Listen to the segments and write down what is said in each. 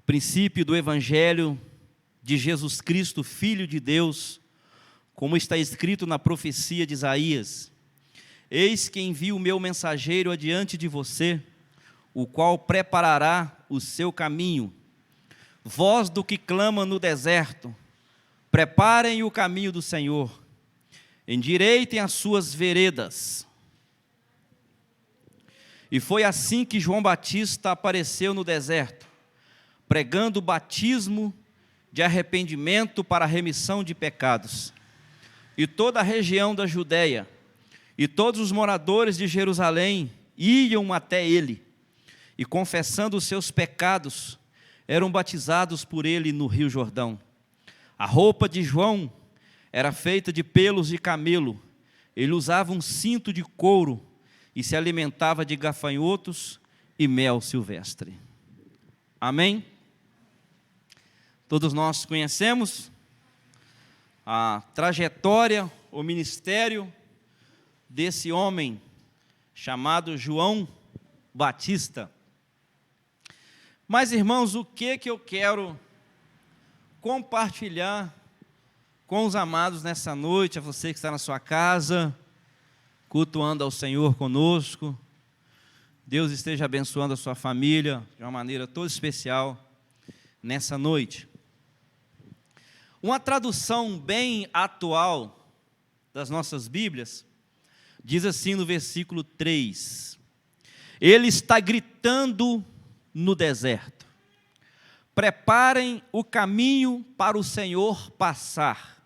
princípio do Evangelho de Jesus Cristo, Filho de Deus, como está escrito na profecia de Isaías: eis que envio o meu mensageiro adiante de você, o qual preparará o seu caminho. Voz do que clama no deserto, preparem o caminho do Senhor, endireitem as suas veredas. E foi assim que João Batista apareceu no deserto, pregando o batismo de arrependimento para a remissão de pecados. E toda a região da Judeia e todos os moradores de Jerusalém iam até ele, e confessando os seus pecados, eram batizados por ele no Rio Jordão. A roupa de João era feita de pelos de camelo, ele usava um cinto de couro e se alimentava de gafanhotos e mel silvestre. Amém? Todos nós conhecemos a trajetória, o ministério desse homem chamado João Batista. Mas, irmãos, o que eu quero compartilhar com os amados nessa noite, a você que está na sua casa, cultuando ao Senhor conosco. Deus esteja abençoando a sua família de uma maneira toda especial nessa noite. Uma tradução bem atual das nossas Bíblias diz assim no versículo 3: ele está gritando no deserto: preparem o caminho para o Senhor passar,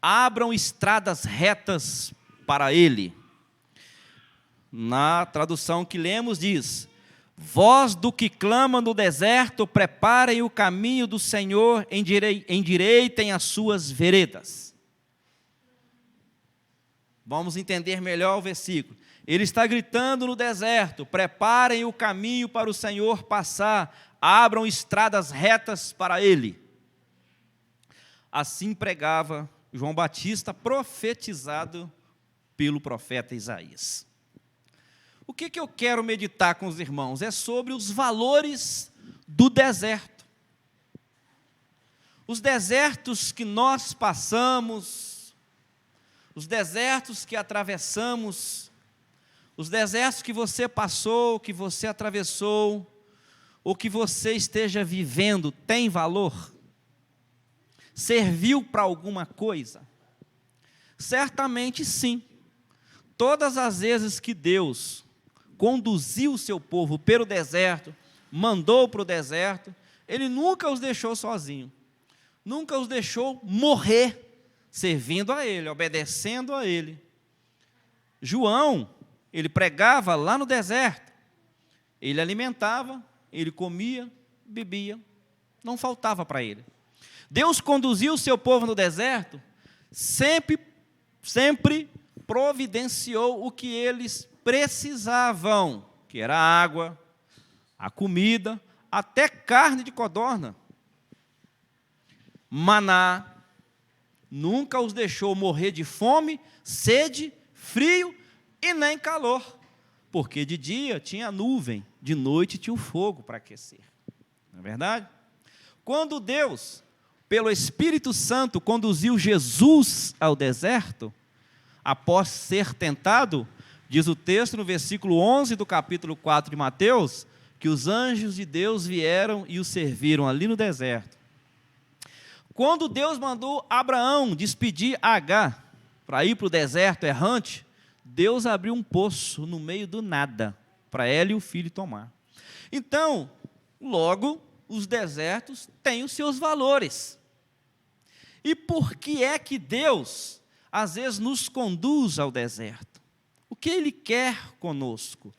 abram estradas retas para ele. Na tradução que lemos diz: voz do que clama no deserto, preparem o caminho do Senhor, endireitem as suas veredas. Vamos entender melhor o versículo. Ele está gritando no deserto: preparem o caminho para o Senhor passar, abram estradas retas para ele. Assim pregava João Batista, profetizado pelo profeta Isaías. O que eu quero meditar com os irmãos é sobre os valores do deserto. Os desertos que nós passamos, os desertos que atravessamos, os desertos que você passou, que você atravessou, ou que você esteja vivendo, tem valor? Serviu para alguma coisa? Certamente sim. Todas as vezes que Deus conduziu o seu povo pelo deserto, mandou para o deserto, Ele nunca os deixou sozinhos, nunca os deixou morrer, servindo a Ele, obedecendo a Ele. João, ele pregava lá no deserto, ele alimentava, ele comia, bebia, não faltava para ele. Deus conduziu o seu povo no deserto, sempre providenciou o que eles precisavam, que era a água, a comida, até carne de codorna. Maná, nunca os deixou morrer de fome, sede, frio e nem calor, porque de dia tinha nuvem, de noite tinha o fogo para aquecer. Não é verdade? Quando Deus, pelo Espírito Santo, conduziu Jesus ao deserto, após ser tentado, diz o texto no versículo 11 do capítulo 4 de Mateus, que os anjos de Deus vieram e o serviram ali no deserto. Quando Deus mandou Abraão despedir Agar para ir para o deserto errante, Deus abriu um poço no meio do nada para ela e o filho tomar. Então, logo, os desertos têm os seus valores. E por que é que Deus, às vezes, nos conduz ao deserto? O que Ele quer conosco?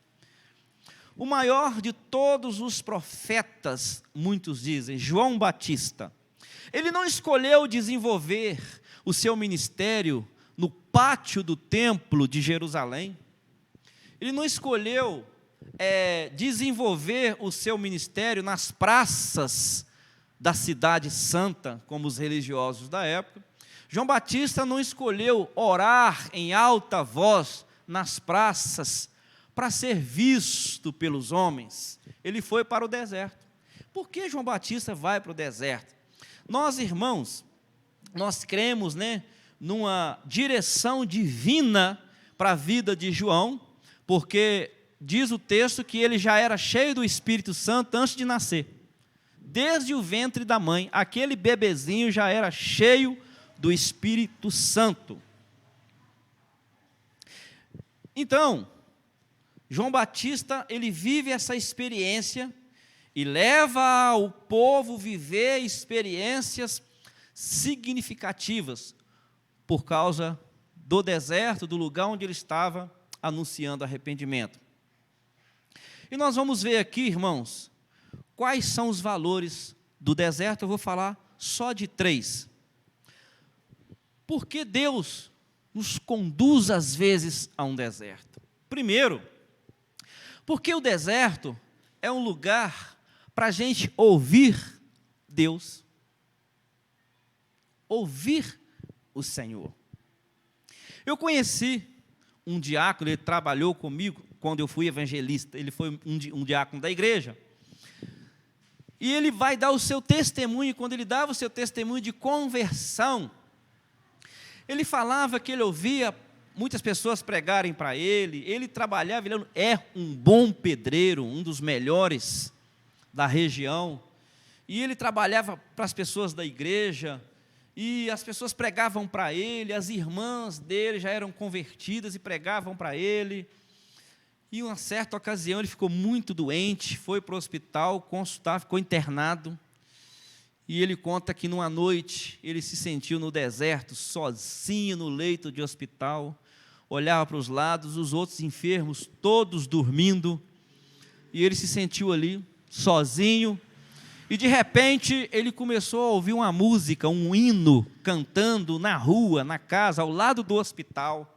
O maior de todos os profetas, muitos dizem, João Batista, ele não escolheu desenvolver o seu ministério no pátio do templo de Jerusalém. Ele não escolheu desenvolver o seu ministério nas praças da cidade santa, como os religiosos da época. João Batista não escolheu orar em alta voz nas praças para ser visto pelos homens. Ele foi para o deserto. por que João Batista vai para o deserto? Nós, irmãos, nós cremos, numa direção divina para a vida de João, porque diz o texto que ele já era cheio do Espírito Santo antes de nascer. Desde o ventre da mãe, aquele bebezinho já era cheio do Espírito Santo. Então, João Batista, ele vive essa experiência e leva o povo a viver experiências significativas por causa do deserto, do lugar onde ele estava anunciando arrependimento. E nós vamos ver aqui, irmãos, quais são os valores do deserto. Eu vou falar só de 3. Por que Deus nos conduz às vezes a um deserto? Primeiro, porque o deserto é um lugar para a gente ouvir Deus, ouvir o Senhor. Eu conheci um diácono, ele trabalhou comigo quando eu fui evangelista, ele foi um diácono da igreja, e ele vai dar o seu testemunho. Quando ele dava o seu testemunho de conversão, ele falava que ele ouvia muitas pessoas pregarem para ele trabalhava, ele é um bom pedreiro, um dos melhores da região, e ele trabalhava para as pessoas da igreja, e as pessoas pregavam para ele, as irmãs dele já eram convertidas e pregavam para ele, e uma certa ocasião ele ficou muito doente, foi para o hospital consultar, ficou internado, e ele conta que numa noite ele se sentiu no deserto, sozinho no leito de hospital, olhava para os lados, os outros enfermos todos dormindo, e ele se sentiu ali, sozinho, e de repente ele começou a ouvir uma música, um hino, cantando na rua, na casa, ao lado do hospital,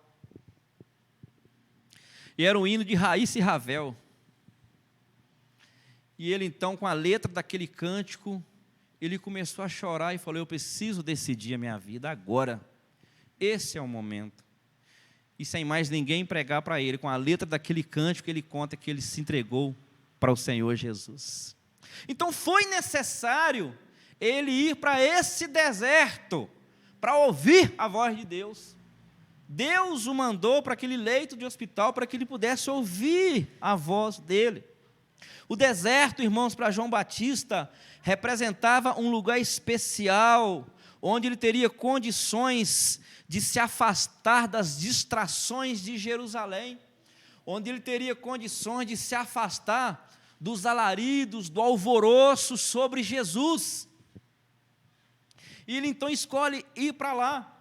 e era um hino de Raíssa e Ravel, e ele então, com a letra daquele cântico, ele começou a chorar e falou: eu preciso decidir a minha vida agora, esse é o momento, e sem mais ninguém pregar para ele, com a letra daquele cântico, ele conta que ele se entregou para o Senhor Jesus. Então foi necessário ele ir para esse deserto, para ouvir a voz de Deus. Deus o mandou para aquele leito de hospital, para que ele pudesse ouvir a voz dele. O deserto, irmãos, para João Batista, representava um lugar especial, onde ele teria condições de se afastar das distrações de Jerusalém, onde ele teria condições de se afastar dos alaridos, do alvoroço sobre Jesus. E ele então escolhe ir para lá.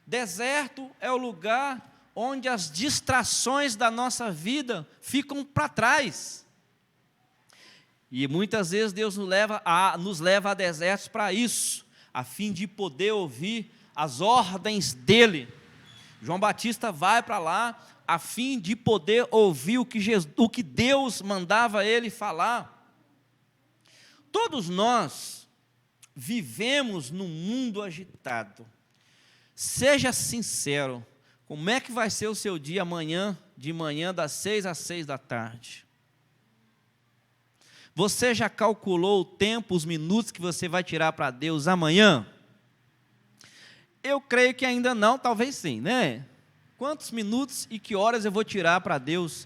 Deserto é o lugar onde as distrações da nossa vida ficam para trás. E muitas vezes Deus nos leva a desertos para isso, a fim de poder ouvir as ordens dEle. João Batista vai para lá a fim de poder ouvir o que Deus mandava ele falar. Todos nós vivemos num mundo agitado. Seja sincero, como é que vai ser o seu dia amanhã, de manhã das 6 às 6 da tarde? Você já calculou o tempo, os minutos que você vai tirar para Deus amanhã? Eu creio que ainda não, talvez sim, né? Quantos minutos e que horas eu vou tirar para Deus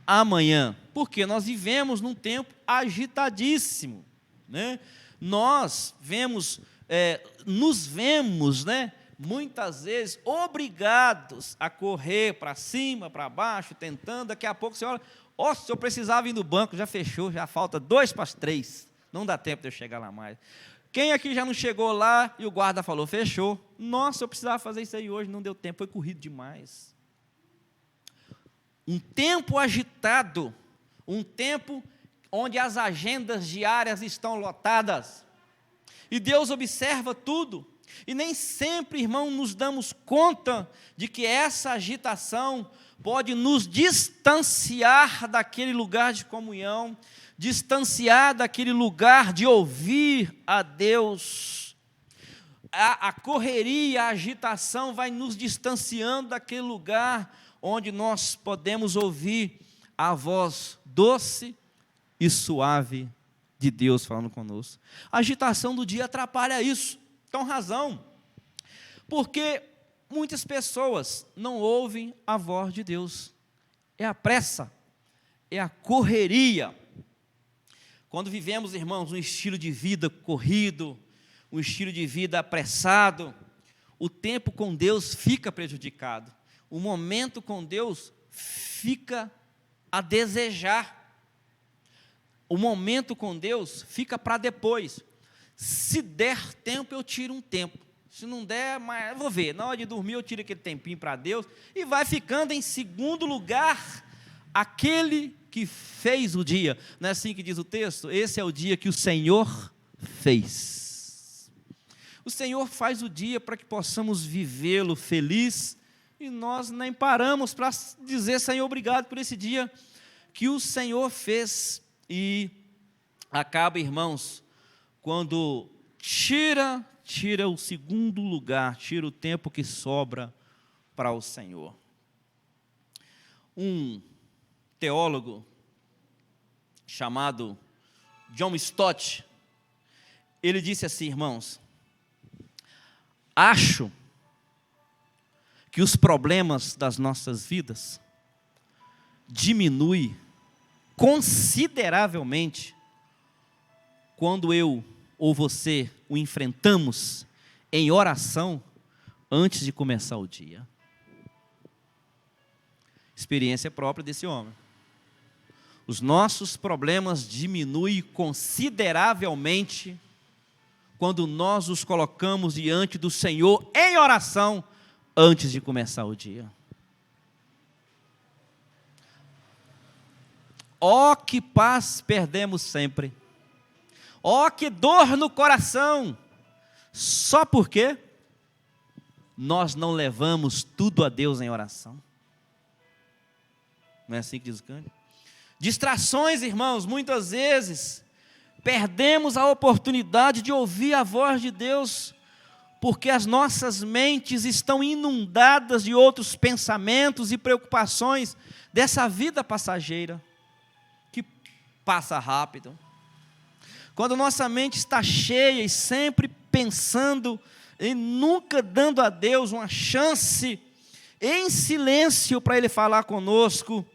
amanhã? Porque nós vivemos num tempo agitadíssimo, né? Nós nos vemos, né, muitas vezes obrigados a correr para cima, para baixo, tentando. Daqui a pouco você olha: ó, se eu precisava ir no banco, já fechou, já falta 2 para as 3, não dá tempo de eu chegar lá mais. Quem aqui já não chegou lá e o guarda falou: fechou? Nossa, eu precisava fazer isso aí hoje, não deu tempo, foi corrido demais. Um tempo agitado, um tempo onde as agendas diárias estão lotadas, e Deus observa tudo, e nem sempre, irmão, nos damos conta de que essa agitação pode nos distanciar daquele lugar de comunhão, distanciar daquele lugar de ouvir a Deus. A correria, a agitação vai nos distanciando daquele lugar onde nós podemos ouvir a voz doce e suave de Deus falando conosco. A agitação do dia atrapalha isso. Com razão. Porque muitas pessoas não ouvem a voz de Deus. É a pressa, é a correria. Quando vivemos, irmãos, um estilo de vida corrido, um estilo de vida apressado, o tempo com Deus fica prejudicado. O momento com Deus fica a desejar. O momento com Deus fica para depois. Se der tempo, eu tiro um tempo. Se não der, mas eu vou ver. Na hora de dormir, eu tiro aquele tempinho para Deus. E vai ficando em segundo lugar aquele que fez o dia. Não é assim que diz o texto? Esse é o dia que o Senhor fez. O Senhor faz o dia para que possamos vivê-lo feliz. E nós nem paramos para dizer, Senhor, obrigado por esse dia que o Senhor fez. E acaba, irmãos, quando tira o segundo lugar, tira o tempo que sobra para o Senhor. Um teólogo chamado John Stott, ele disse assim, irmãos, acho que os problemas das nossas vidas diminuem consideravelmente quando eu ou você o enfrentamos em oração antes de começar o dia. Experiência própria desse homem. Os nossos problemas diminuem consideravelmente quando nós os colocamos diante do Senhor em oração antes de começar o dia. Ó, que paz perdemos sempre. Ó, que dor no coração. Só porque nós não levamos tudo a Deus em oração. Não é assim que diz o cântico? Distrações, irmãos, muitas vezes perdemos a oportunidade de ouvir a voz de Deus, porque as nossas mentes estão inundadas de outros pensamentos e preocupações dessa vida passageira, que passa rápido. Quando nossa mente está cheia e sempre pensando e nunca dando a Deus uma chance em silêncio para Ele falar conosco,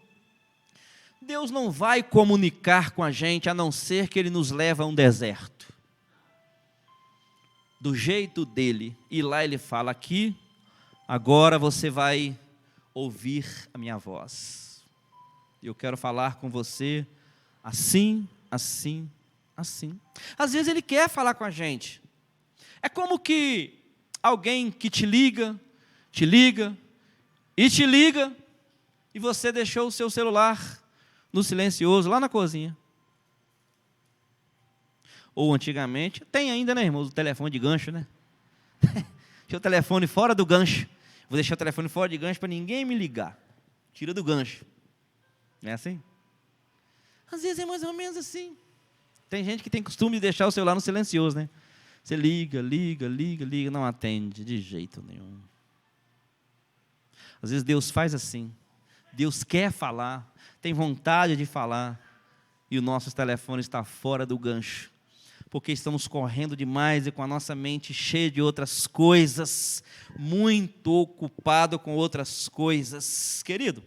Deus não vai comunicar com a gente, a não ser que Ele nos leve a um deserto. Do jeito dEle. E lá Ele fala, aqui, agora você vai ouvir a minha voz. Eu quero falar com você assim, assim, assim. Às vezes Ele quer falar com a gente. É como que alguém que te liga, e você deixou o seu celular no silencioso, lá na cozinha. Ou antigamente, tem ainda, né, irmãos, o telefone de gancho, né? Deixa o telefone fora do gancho. Vou deixar o telefone fora de gancho para ninguém me ligar. Tira do gancho. Não é assim? Às vezes é mais ou menos assim. Tem gente que tem costume de deixar o celular no silencioso, né? Você liga, não atende de jeito nenhum. Às vezes Deus faz assim. Deus quer falar, tem vontade de falar, e o nosso telefone está fora do gancho, porque estamos correndo demais e com a nossa mente cheia de outras coisas, muito ocupado com outras coisas. Querido,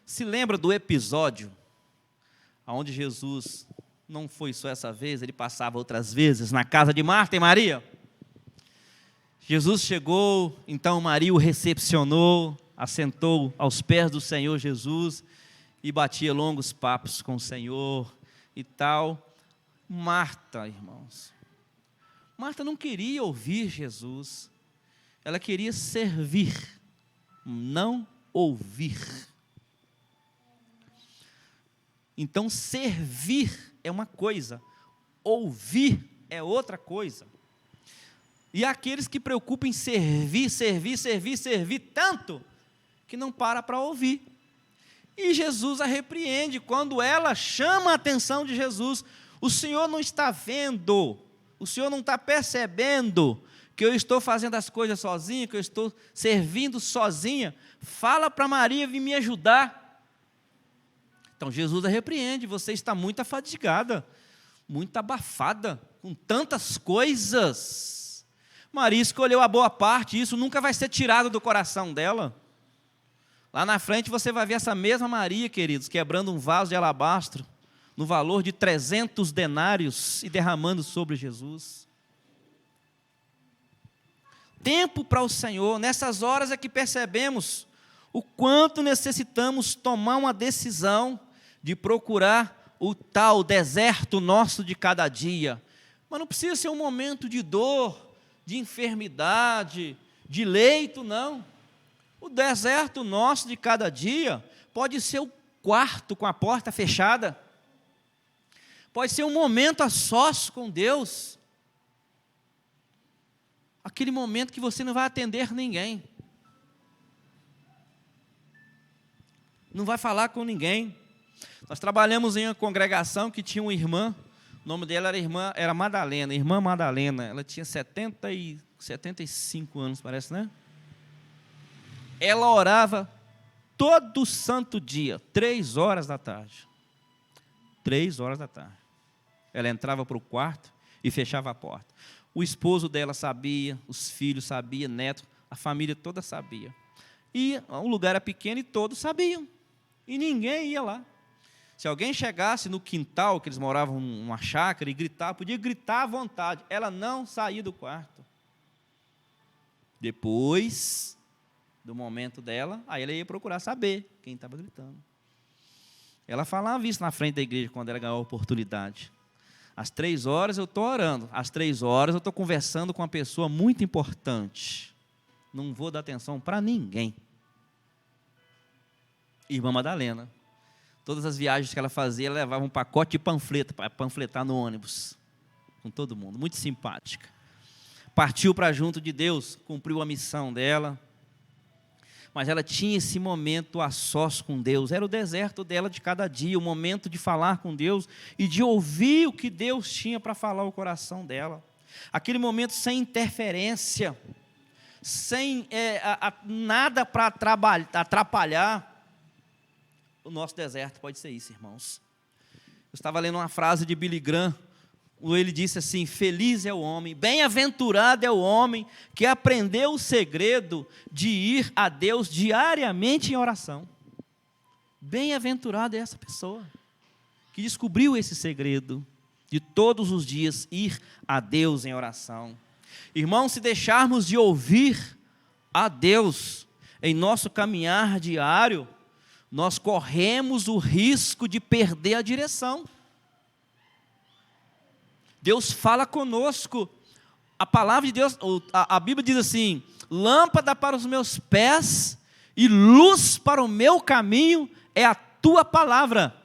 se lembra do episódio onde Jesus, não foi só essa vez, ele passava outras vezes na casa de Marta e Maria? Jesus chegou, então Maria o recepcionou, assentou aos pés do Senhor Jesus e batia longos papos com o Senhor e tal. Marta, irmãos, Marta não queria ouvir Jesus, ela queria servir, não ouvir. Então, servir é uma coisa, ouvir é outra coisa. E há aqueles que preocupam em servir tanto, que não para ouvir. E Jesus a repreende quando ela chama a atenção de Jesus. O Senhor não está vendo, o Senhor não está percebendo que eu estou fazendo as coisas sozinha, que eu estou servindo sozinha. Fala para Maria vir me ajudar. Então Jesus a repreende, você está muito afadigada, muito abafada, com tantas coisas. Maria escolheu a boa parte, e isso nunca vai ser tirado do coração dela. Lá na frente você vai ver essa mesma Maria, queridos, quebrando um vaso de alabastro, no valor de 300 denários, e derramando sobre Jesus. Tempo para o Senhor. Nessas horas é que percebemos o quanto necessitamos tomar uma decisão de procurar o tal deserto nosso de cada dia. Mas não precisa ser um momento de dor, de enfermidade, de leito, não. O deserto nosso de cada dia pode ser o quarto com a porta fechada. Pode ser um momento a sós com Deus. Aquele momento que você não vai atender ninguém. Não vai falar com ninguém. Nós trabalhamos em uma congregação que tinha uma irmã, o nome dela era Madalena, irmã Madalena. Ela tinha 75 anos, parece, né? Ela orava todo santo dia, 3 horas da tarde. 3 horas da tarde. Ela entrava para o quarto e fechava a porta. O esposo dela sabia, os filhos sabiam, neto, a família toda sabia. E o lugar era pequeno e todos sabiam. E ninguém ia lá. Se alguém chegasse no quintal, que eles moravam numa chácara, e gritar, podia gritar à vontade. Ela não saía do quarto. Depois do momento dela, aí ela ia procurar saber quem estava gritando. Ela falava isso na frente da igreja, quando ela ganhou a oportunidade. Às 3 horas eu estou orando, às 3 horas eu estou conversando com uma pessoa muito importante. Não vou dar atenção para ninguém. Irmã Madalena. Todas as viagens que ela fazia, ela levava um pacote de panfleto para panfletar no ônibus. Com todo mundo, muito simpática. Partiu para junto de Deus, cumpriu a missão dela. Mas ela tinha esse momento a sós com Deus. Era o deserto dela de cada dia, o momento de falar com Deus e de ouvir o que Deus tinha para falar ao coração dela. Aquele momento sem interferência, sem nada para atrapalhar. O nosso deserto pode ser isso, irmãos. Eu estava lendo uma frase de Billy Graham, ele disse assim: feliz é o homem, bem-aventurado é o homem que aprendeu o segredo de ir a Deus diariamente em oração. Bem-aventurado é essa pessoa que descobriu esse segredo de todos os dias ir a Deus em oração. Irmãos, se deixarmos de ouvir a Deus em nosso caminhar diário, nós corremos o risco de perder a direção. Deus fala conosco, a palavra de Deus, a Bíblia diz assim: lâmpada para os meus pés e luz para o meu caminho é a tua palavra.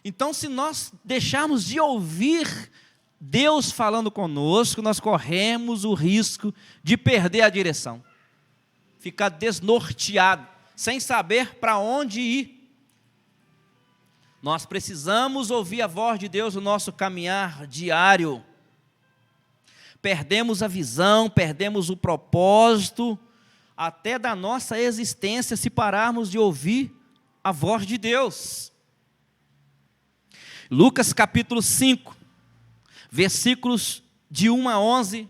Então, se nós deixarmos de ouvir Deus falando conosco, nós corremos o risco de perder a direção, ficar desnorteado, sem saber para onde ir. Nós precisamos ouvir a voz de Deus no nosso caminhar diário. Perdemos a visão, perdemos o propósito, até da nossa existência, se pararmos de ouvir a voz de Deus. Lucas capítulo 5, versículos de 1 a 11,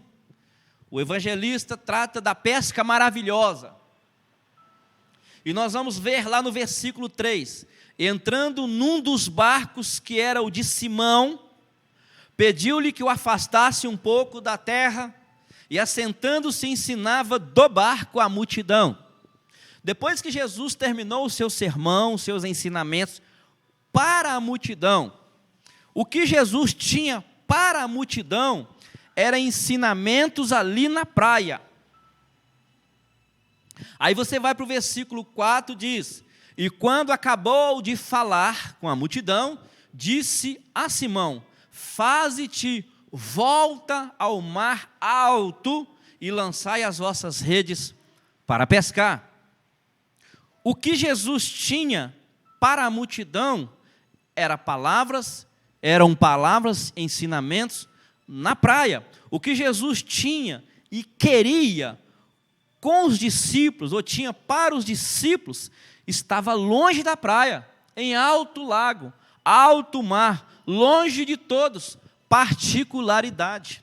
o evangelista trata da pesca maravilhosa. E nós vamos ver lá no versículo 3, entrando num dos barcos que era o de Simão, pediu-lhe que o afastasse um pouco da terra, e assentando-se ensinava do barco a multidão. Depois que Jesus terminou o seu sermão, os seus ensinamentos para a multidão, o que Jesus tinha para a multidão era ensinamentos ali na praia. Aí você vai para o versículo 4, diz: e quando acabou de falar com a multidão, disse a Simão: faze-te volta ao mar alto e lançai as vossas redes para pescar. O que Jesus tinha para a multidão eram palavras, ensinamentos na praia. O que Jesus tinha e queria com os discípulos, ou tinha para os discípulos, estava longe da praia, em alto lago, alto mar, longe de todos, particularidade.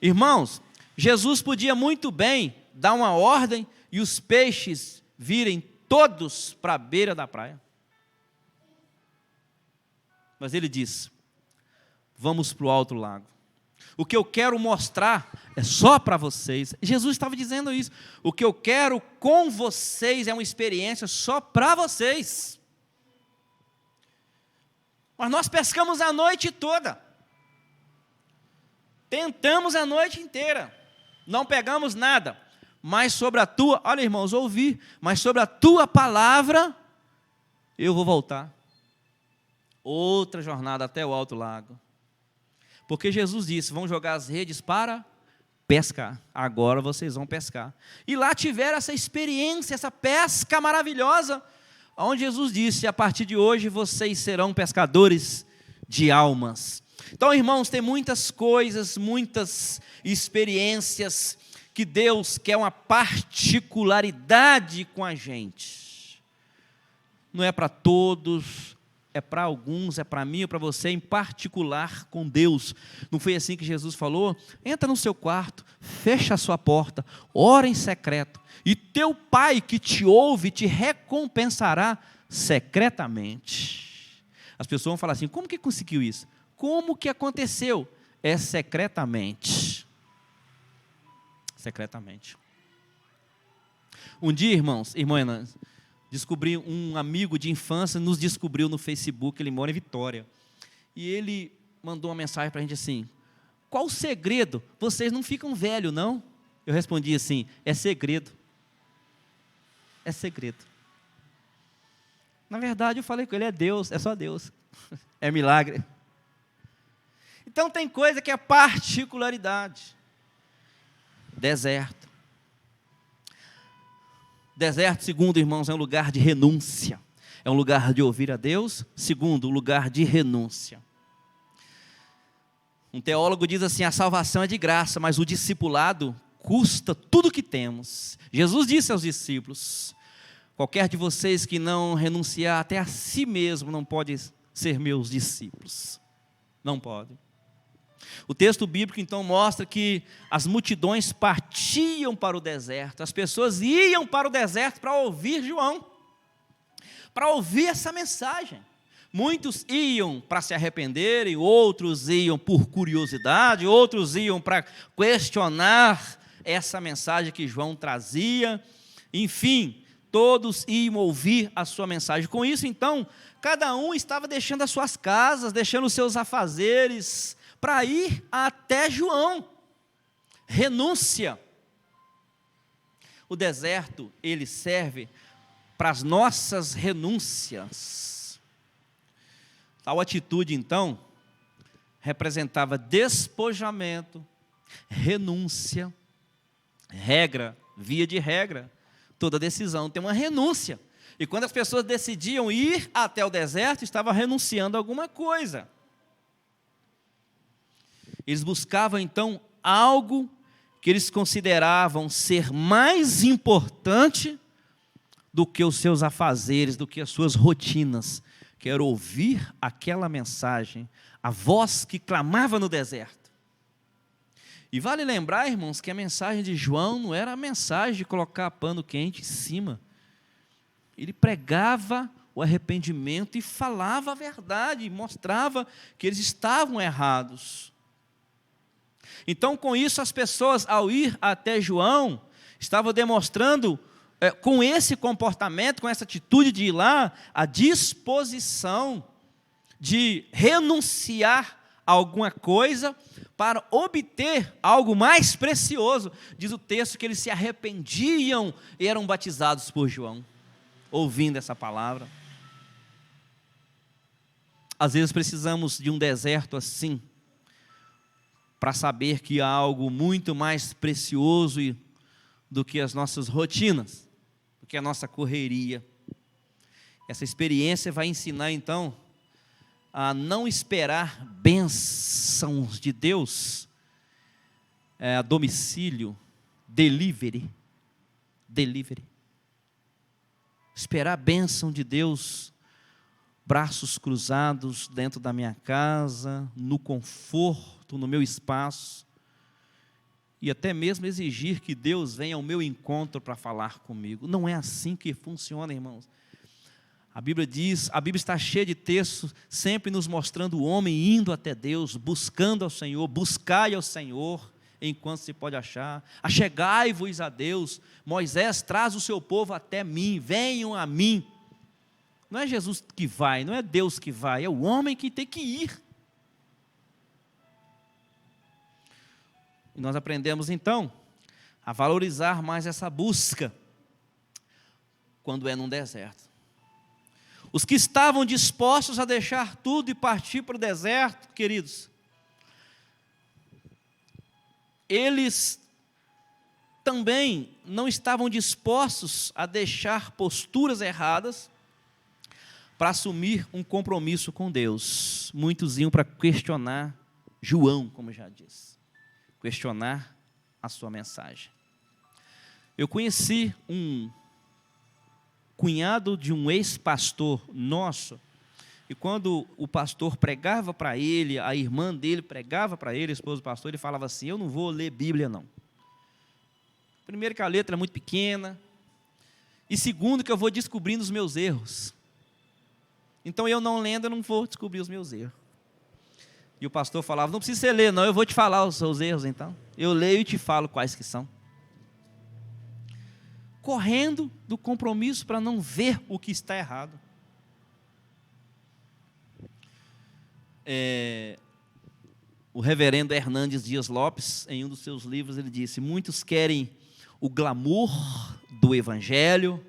Irmãos, Jesus podia muito bem dar uma ordem e os peixes virem todos para a beira da praia. Mas ele disse: vamos para o alto lago. O que eu quero mostrar é só para vocês. Jesus estava dizendo isso. O que eu quero com vocês é uma experiência só para vocês. Mas nós pescamos a noite toda. Tentamos a noite inteira. Não pegamos nada. Mas sobre a tua, olha irmãos, ouvi, mas sobre a tua palavra, eu vou voltar. Outra jornada até o alto lago. Porque Jesus disse: vão jogar as redes para pescar. Agora vocês vão pescar. E lá tiveram essa experiência, essa pesca maravilhosa, onde Jesus disse: a partir de hoje vocês serão pescadores de almas. Então, irmãos, tem muitas coisas, muitas experiências que Deus quer uma particularidade com a gente. Não é para todos, é para alguns, é para mim ou para você, em particular com Deus. Não foi assim que Jesus falou? Entra no seu quarto, fecha a sua porta, ora em secreto, e teu Pai que te ouve te recompensará secretamente. As pessoas vão falar assim: como que conseguiu isso? Como que aconteceu? É secretamente. Secretamente. Um dia, irmãos, irmãs, descobri um amigo de infância, nos descobriu no Facebook, ele mora em Vitória. E ele mandou uma mensagem para a gente assim: qual o segredo? Vocês não ficam velhos, não? Eu respondi assim: é segredo. É segredo. Na verdade, eu falei com ele: é Deus, é só Deus. É milagre. Então tem coisa que é particularidade. Deserto. Deserto, segundo, irmãos, é um lugar de renúncia. É um lugar de ouvir a Deus. Segundo, um lugar de renúncia. Um teólogo diz assim: a salvação é de graça, mas o discipulado custa tudo que temos. Jesus disse aos discípulos: qualquer de vocês que não renunciar até a si mesmo não pode ser meus discípulos. Não pode. O texto bíblico então mostra que as multidões partiam para o deserto, as pessoas iam para o deserto para ouvir João, para ouvir essa mensagem. Muitos iam para se arrependerem, outros iam por curiosidade, outros iam para questionar essa mensagem que João trazia. Enfim, todos iam ouvir a sua mensagem. Com isso, então, cada um estava deixando as suas casas, deixando os seus afazeres, para ir até João. Renúncia. O deserto, ele serve para as nossas renúncias. Tal atitude, então, representava despojamento, renúncia, regra, via de regra. Toda decisão tem uma renúncia. E quando as pessoas decidiam ir até o deserto, estavam renunciando a alguma coisa. Eles buscavam, então, algo que eles consideravam ser mais importante do que os seus afazeres, do que as suas rotinas. Quero ouvir aquela mensagem, a voz que clamava no deserto. E vale lembrar, irmãos, que a mensagem de João não era a mensagem de colocar pano quente em cima. Ele pregava o arrependimento e falava a verdade, mostrava que eles estavam errados. Então, com isso, as pessoas, ao ir até João, estavam demonstrando, com esse comportamento, com essa atitude de ir lá, a disposição de renunciar a alguma coisa para obter algo mais precioso. Diz o texto que eles se arrependiam e eram batizados por João, ouvindo essa palavra. Às vezes precisamos de um deserto assim, para saber que há algo muito mais precioso do que as nossas rotinas, do que a nossa correria. Essa experiência vai ensinar, então, a não esperar bênçãos de Deus a domicílio, delivery. Esperar a bênção de Deus braços cruzados dentro da minha casa, no conforto, no meu espaço, e até mesmo exigir que Deus venha ao meu encontro para falar comigo. Não é assim que funciona, irmãos. A Bíblia diz, a Bíblia está cheia de textos, sempre nos mostrando o homem indo até Deus, buscando ao Senhor, buscai ao Senhor, enquanto se pode achar, achegai-vos a Deus. Moisés traz o seu povo até mim, venham a mim. Não é Jesus que vai, não é Deus que vai, é o homem que tem que ir. E nós aprendemos então a valorizar mais essa busca quando é num deserto. Os que estavam dispostos a deixar tudo e partir para o deserto, queridos, eles também não estavam dispostos a deixar posturas erradas para assumir um compromisso com Deus. Muitos iam para questionar João, como já disse, questionar a sua mensagem. Eu conheci um cunhado de um ex-pastor nosso, e quando o pastor pregava para ele, a irmã dele pregava para ele, a esposa do pastor, ele falava assim: eu não vou ler Bíblia não. Primeiro que a letra é muito pequena, e segundo que eu vou descobrindo os meus erros. Então eu não lendo, eu não vou descobrir os meus erros. E o pastor falava: não precisa você ler não, eu vou te falar os seus erros então. Eu leio e te falo quais que são. Correndo do compromisso para não ver o que está errado. O reverendo Hernandes Dias Lopes, em um dos seus livros, ele disse: muitos querem o glamour do Evangelho,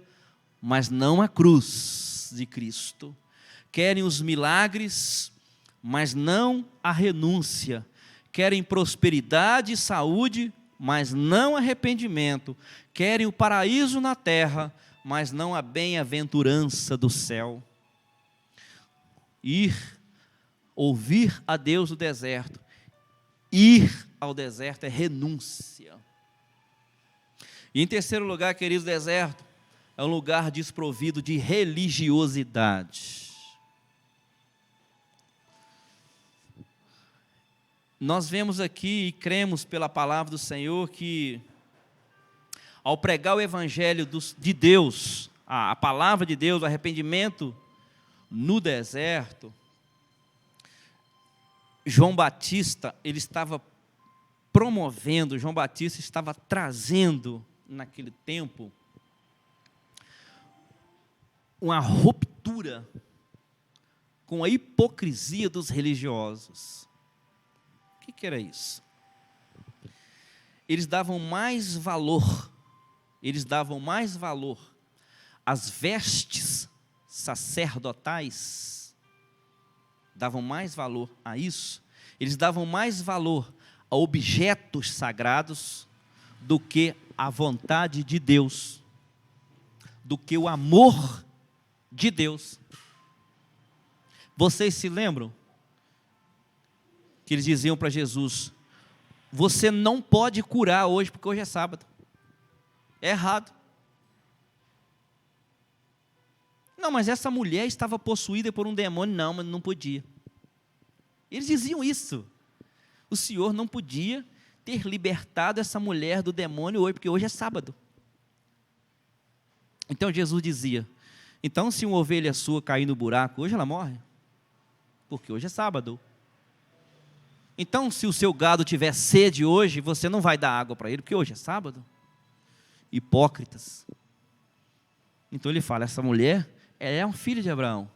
mas não a cruz de Cristo. Querem os milagres, mas não a renúncia. Querem prosperidade e saúde, mas não arrependimento. Querem o paraíso na terra, mas não a bem-aventurança do céu. Ouvir a Deus no deserto. Ir ao deserto é renúncia. E em terceiro lugar, queridos, o deserto é um lugar desprovido de religiosidade. Nós vemos aqui e cremos pela palavra do Senhor que, ao pregar o Evangelho de Deus, a palavra de Deus, o arrependimento no deserto, João Batista, ele estava promovendo, João Batista estava trazendo, naquele tempo, uma ruptura com a hipocrisia dos religiosos. O que era isso? Eles davam mais valor às vestes sacerdotais, davam mais valor a isso, eles davam mais valor a objetos sagrados do que a vontade de Deus, do que o amor de Deus. Vocês se lembram que eles diziam para Jesus: você não pode curar hoje, porque hoje é sábado. É errado. Não, mas essa mulher estava possuída por um demônio. Não, mas não podia. Eles diziam isso. O Senhor não podia ter libertado essa mulher do demônio hoje, porque hoje é sábado. Então Jesus dizia: então se uma ovelha sua cair no buraco, hoje ela morre, porque hoje é sábado. Então se o seu gado tiver sede hoje, você não vai dar água para ele, porque hoje é sábado. Hipócritas. Então ele fala: essa mulher, ela é um filho de Abraão.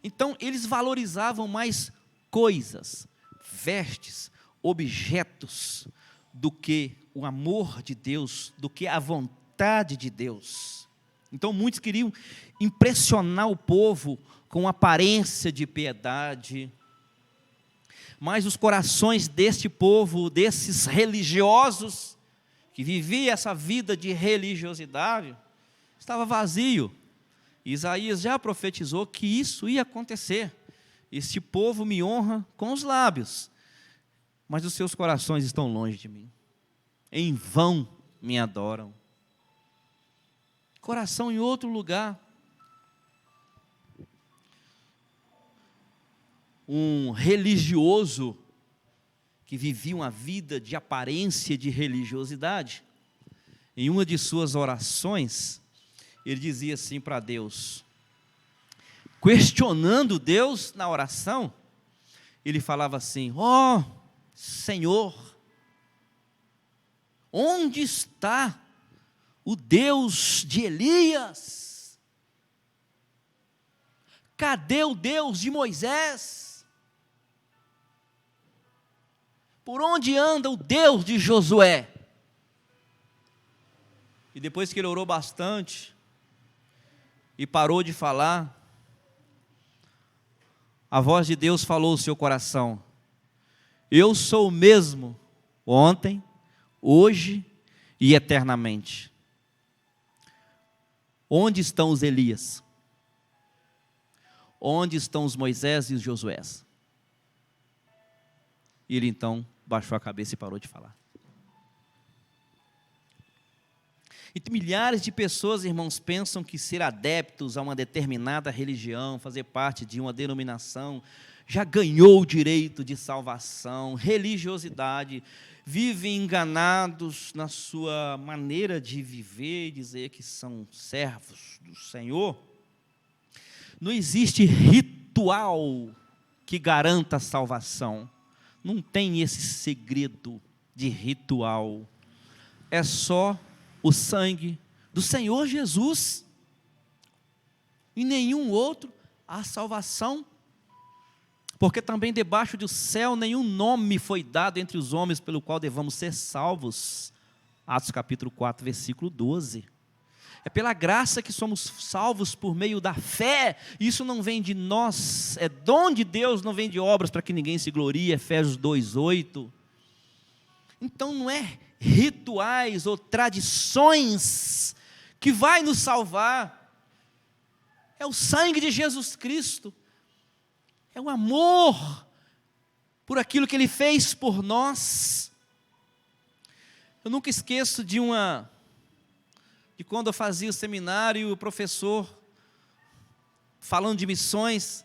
Então eles valorizavam mais coisas, vestes, objetos, do que o amor de Deus, do que a vontade de Deus. Então muitos queriam impressionar o povo com aparência de piedade, mas os corações deste povo, desses religiosos, que vivia essa vida de religiosidade, estava vazio. Isaías já profetizou que isso ia acontecer. Este povo me honra com os lábios, mas os seus corações estão longe de mim. Em vão me adoram. Coração em outro lugar. um religioso que vivia uma vida de aparência de religiosidade. Em uma de suas orações, ele dizia assim para Deus, questionando Deus na oração, ele falava assim: ó Senhor, onde está o Deus de Elias? Cadê o Deus de Moisés? Por onde anda o Deus de Josué? E depois que ele orou bastante e parou de falar, a voz de Deus falou ao seu coração: eu sou o mesmo ontem, hoje e eternamente. Onde estão os Elias? Onde estão os Moisés e os Josués? E ele então baixou a cabeça e parou de falar. E milhares de pessoas, irmãos, pensam que ser adeptos a uma determinada religião, fazer parte de uma denominação, já ganhou o direito de salvação, religiosidade, vivem enganados na sua maneira de viver e dizer que são servos do Senhor. Não existe ritual que garanta a salvação. Não tem esse segredo de ritual. É só o sangue do Senhor Jesus. Em nenhum outro há salvação. Porque também debaixo do céu nenhum nome foi dado entre os homens pelo qual devamos ser salvos. Atos capítulo 4, versículo 12. É pela graça que somos salvos por meio da fé. Isso não vem de nós, é dom de Deus, não vem de obras para que ninguém se glorie. Efésios 2, 8. Então não é rituais ou tradições que vai nos salvar. É o sangue de Jesus Cristo. É o amor por aquilo que Ele fez por nós. Eu nunca esqueço de quando eu fazia o seminário, o professor, falando de missões,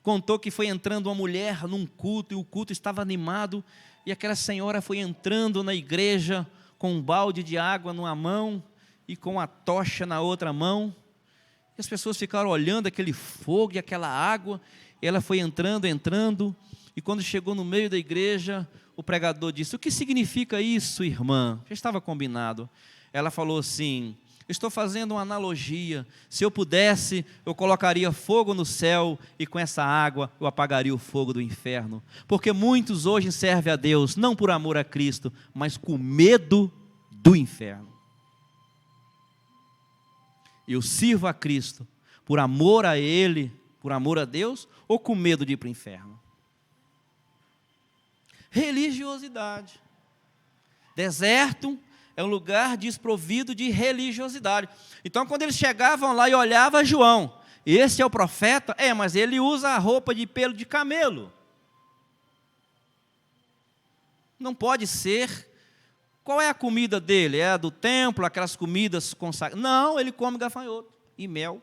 contou que foi entrando uma mulher num culto, e o culto estava animado, e aquela senhora foi entrando na igreja com um balde de água numa mão e com a tocha na outra mão. E as pessoas ficaram olhando aquele fogo e aquela água. E ela foi entrando, e quando chegou no meio da igreja, o pregador disse: o que significa isso, irmã? Já estava combinado. Ela falou assim: estou fazendo uma analogia, se eu pudesse, eu colocaria fogo no céu, e com essa água eu apagaria o fogo do inferno, porque muitos hoje servem a Deus, não por amor a Cristo, mas com medo do inferno. Eu sirvo a Cristo por amor a Ele, por amor a Deus, ou com medo de ir para o inferno? Religiosidade. Deserto é um lugar desprovido de religiosidade. Então, quando eles chegavam lá e olhavam João, esse é o profeta? Mas ele usa a roupa de pelo de camelo. Não pode ser. Qual é a comida dele? É a do templo, aquelas comidas consagradas? Não, ele come gafanhoto e mel.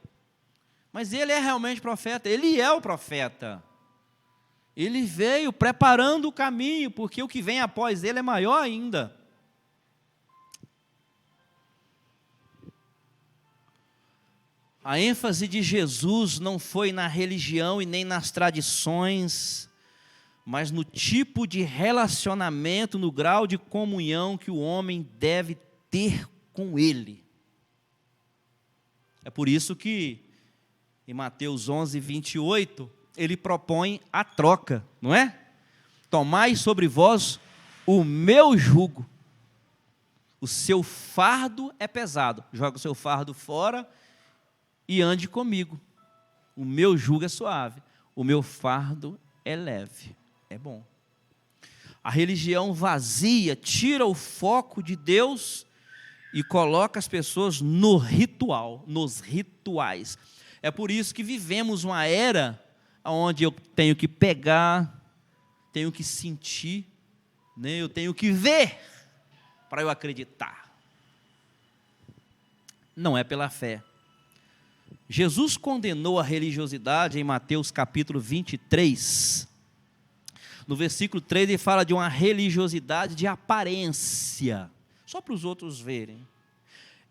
Mas ele é realmente profeta, ele é o profeta. Ele veio preparando o caminho, porque o que vem após ele é maior ainda. A ênfase de Jesus não foi na religião e nem nas tradições, mas no tipo de relacionamento, no grau de comunhão que o homem deve ter com Ele. É por isso que em Mateus 11, 28, ele propõe a troca, não é? Tomai sobre vós o meu jugo. O seu fardo é pesado. Joga o seu fardo fora e ande comigo. O meu jugo é suave. O meu fardo é leve. É bom. A religião vazia tira o foco de Deus e coloca as pessoas no ritual, nos rituais. É por isso que vivemos uma era onde eu tenho que pegar, tenho que sentir, né? Eu tenho que ver para eu acreditar. Não é pela fé. Jesus condenou a religiosidade em Mateus capítulo 23. No versículo 3 ele fala de uma religiosidade de aparência, só para os outros verem.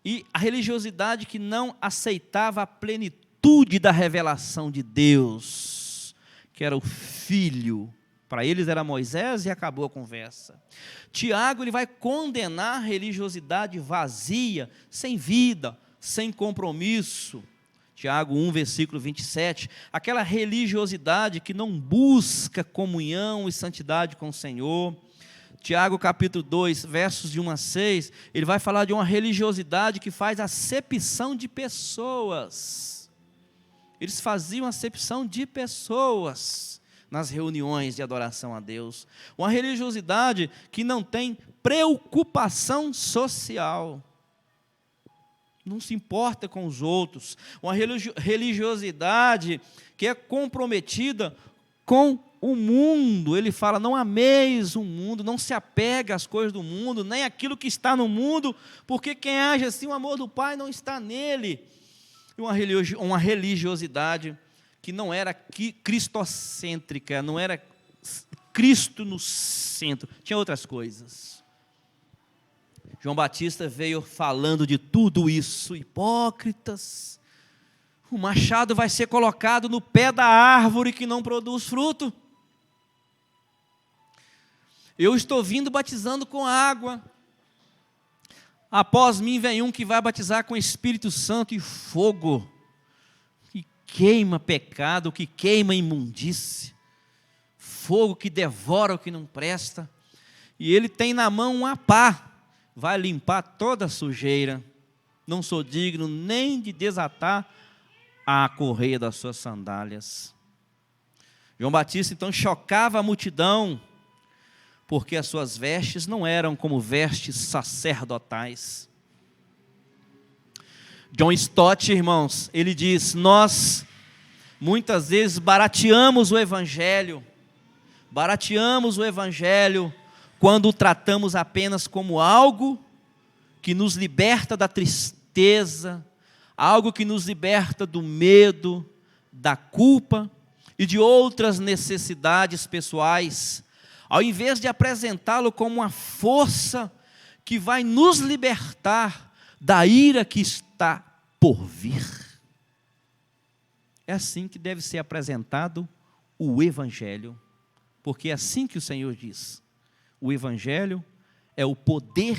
E a religiosidade que não aceitava a plenitude da revelação de Deus, que era o Filho. Para eles era Moisés e acabou a conversa. Tiago ele vai condenar a religiosidade vazia, sem vida, sem compromisso. Tiago 1, versículo 27, aquela religiosidade que não busca comunhão e santidade com o Senhor. Tiago capítulo 2, versos de 1 a 6, ele vai falar de uma religiosidade que faz acepção de pessoas. Eles faziam acepção de pessoas nas reuniões de adoração a Deus. Uma religiosidade que não tem preocupação social. Não se importa com os outros, uma religiosidade que é comprometida com o mundo. Ele fala, não ameis o mundo, não se apega às coisas do mundo, nem aquilo que está no mundo, porque quem age assim, o amor do Pai não está nele. E uma religiosidade que não era cristocêntrica, não era Cristo no centro, tinha outras coisas. João Batista veio falando de tudo isso. Hipócritas, o machado vai ser colocado no pé da árvore que não produz fruto. Eu estou vindo batizando com água. Após mim vem um que vai batizar com Espírito Santo e fogo, que queima pecado, que queima imundície, fogo que devora o que não presta. E ele tem na mão uma pá, vai limpar toda a sujeira. Não sou digno nem de desatar a correia das suas sandálias. João Batista então chocava a multidão, porque as suas vestes não eram como vestes sacerdotais. John Stott, irmãos, ele diz, nós muitas vezes barateamos o Evangelho quando o tratamos apenas como algo que nos liberta da tristeza, algo que nos liberta do medo, da culpa e de outras necessidades pessoais, ao invés de apresentá-lo como uma força que vai nos libertar da ira que está por vir. É assim que deve ser apresentado o Evangelho, porque é assim que o Senhor diz. O Evangelho é o poder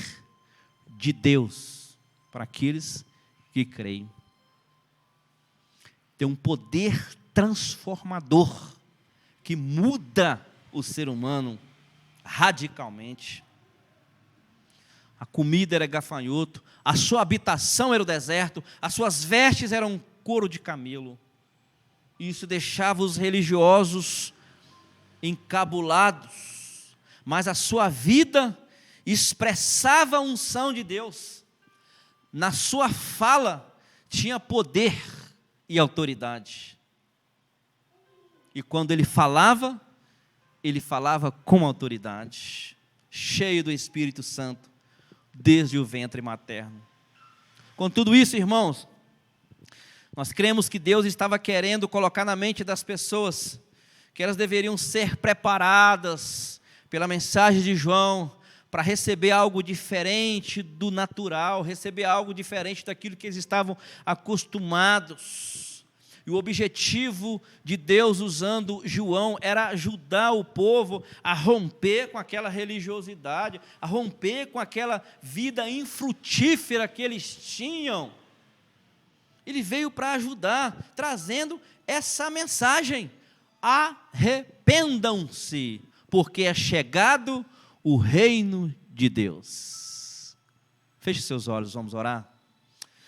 de Deus para aqueles que creem. Tem um poder transformador que muda o ser humano radicalmente. A comida era gafanhoto, a sua habitação era o deserto, as suas vestes eram couro de camelo. Isso deixava os religiosos encabulados, mas a sua vida expressava a unção de Deus. Na sua fala tinha poder e autoridade. E quando ele falava com autoridade, cheio do Espírito Santo, desde o ventre materno. Com tudo isso, irmãos, nós cremos que Deus estava querendo colocar na mente das pessoas que elas deveriam ser preparadas pela mensagem de João, para receber algo diferente do natural, receber algo diferente daquilo que eles estavam acostumados. E o objetivo de Deus usando João era ajudar o povo a romper com aquela religiosidade, a romper com aquela vida infrutífera que eles tinham. Ele veio para ajudar, trazendo essa mensagem: arrependam-se, porque é chegado o reino de Deus. Feche seus olhos, vamos orar.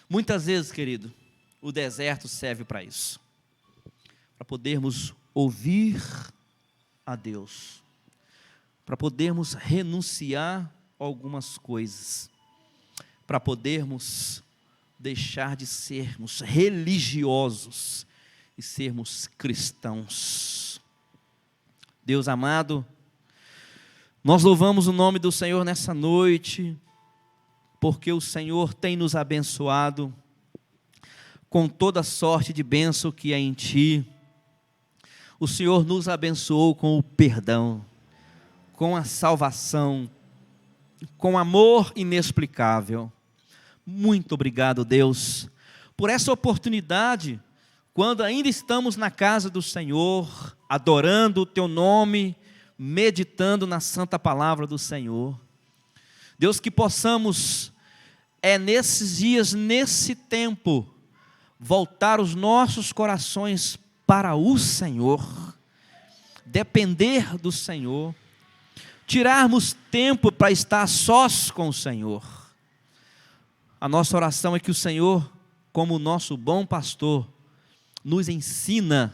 Muitas vezes, querido, o deserto serve para isso, para podermos ouvir a Deus, para podermos renunciar a algumas coisas, para podermos deixar de sermos religiosos e sermos cristãos. Deus amado, nós louvamos o nome do Senhor nessa noite, porque o Senhor tem nos abençoado com toda sorte de bênção que é em Ti. O Senhor nos abençoou com o perdão, com a salvação, com amor inexplicável. Muito obrigado, Deus, por essa oportunidade, quando ainda estamos na casa do Senhor, adorando o Teu nome, meditando na santa palavra do Senhor. Deus, que possamos, nesses dias, nesse tempo, voltar os nossos corações para o Senhor, depender do Senhor, tirarmos tempo para estar sós com o Senhor. A nossa oração é que o Senhor, como o nosso bom pastor, nos ensina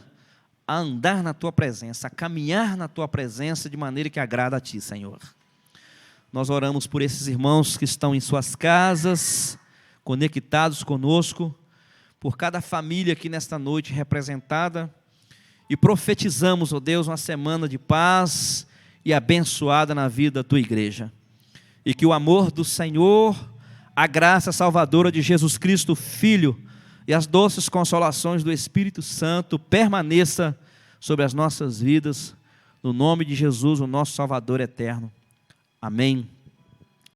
a andar na Tua presença, a caminhar na Tua presença de maneira que agrada a Ti, Senhor. Nós oramos por esses irmãos que estão em suas casas, conectados conosco, por cada família aqui nesta noite representada, e profetizamos, ó Deus, uma semana de paz e abençoada na vida da Tua igreja, e que o amor do Senhor, a graça salvadora de Jesus Cristo, Filho, e as doces consolações do Espírito Santo permaneça sobre as nossas vidas, no nome de Jesus, o nosso Salvador eterno. Amém.